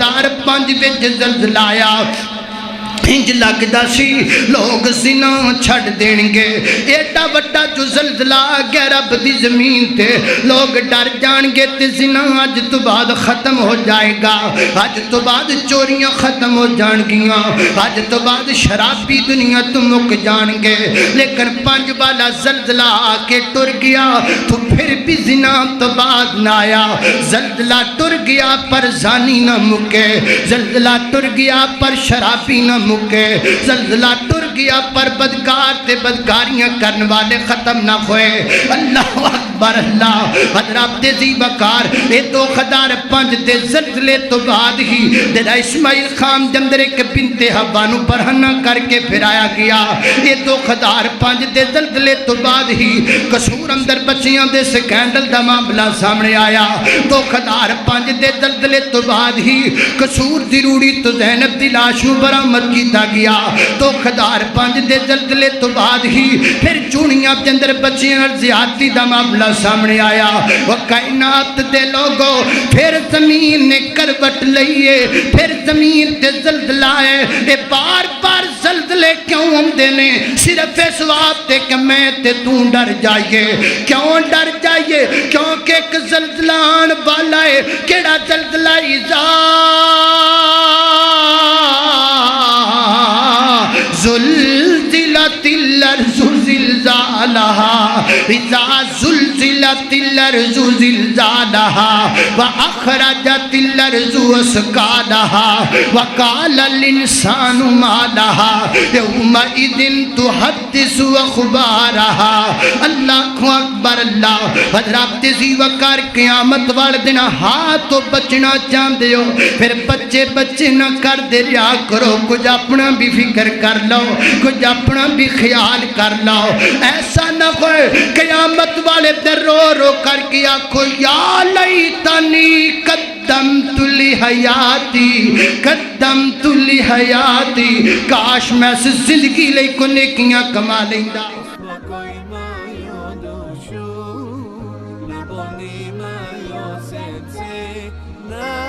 2005 وچ زلزلہ آیا انج لگدا سی لوگ زنا چھڑ دین گے ایڈا وڈا جو زلزلہ آ گیا رب دی زمین تے لوگ ڈر جان گے تے زنا اج تو بعد ختم ہو جائے گا اج تو بعد چوریاں ختم ہو جان گیاں اج تو بعد شرابی دنیا تو مک جان گے لیکن 5 والا زلزلہ آ کے ٹر گیا تو پھر بھی زنا تو بعد نہ آیا زلزلہ ٹر گیا پر زانی نہ مکے زلزلہ ٹر گیا پر شرابی نہ مکے زلزلہ ٹر گیا پر بدکار تے بدکاریاں کرنے والے ختم نہ ہوئے اللہ اکبر اللہ حضرات ذی وقار اے 2005 دے زلزلے تو بعد ہی جڑا اسماعیل خان دے اندر ایک بنت حوا نو برہنہ کر کے پھرایا گیا اے 2005 دے زلزلے تو بعد ہی قصور اندر بچیاں دے سکینڈل دا معاملہ سامنے آیا 2005 دے زلزلے تو بعد ہی قصور دی روڑی تو زینب دی لاش نو برآمد کیتا گیا 2005 دے زلزلے تو بعد ہی پھر چونیاں دے اندر بچیاں زیادتی دا معاملہ سامنے آیا وہ کائنات دے لوگوں پھر زمین نے کروٹ لئیے پھر زمین تے زلزلہ ہے اے بار بار زلزلے کیوں ہم دینے صرف اس واسطے کہ میں تے تو ڈر جائیے کیوں ڈر جائیے کیونکہ ایک زلزلہ آن والا ہے کیڑا زلزلہ زلزلت الارض زلزالها اذا زلزلت الارض زلزالها واخرجت الارض اثقالها وقال الانسان ما لها يومئذ تحدث اخبارها اللہ اکبر اللہ حضرات ذی وقار قیامت والے دن ہاتھ تو بچنا چاہتے ہو پھر بچے نہ کر دے رہا کرو کچھ اپنا بھی فکر کر لو کچھ اپنا بھی خیال کر لو ایسا نہ ہوئے قیامت والے در رو رو کر کے آکھو یا لیتنی قدمت لحیاتی کاش میں سے زندگی لے کو نیکیاں کما لیندہ Libonima yo sente na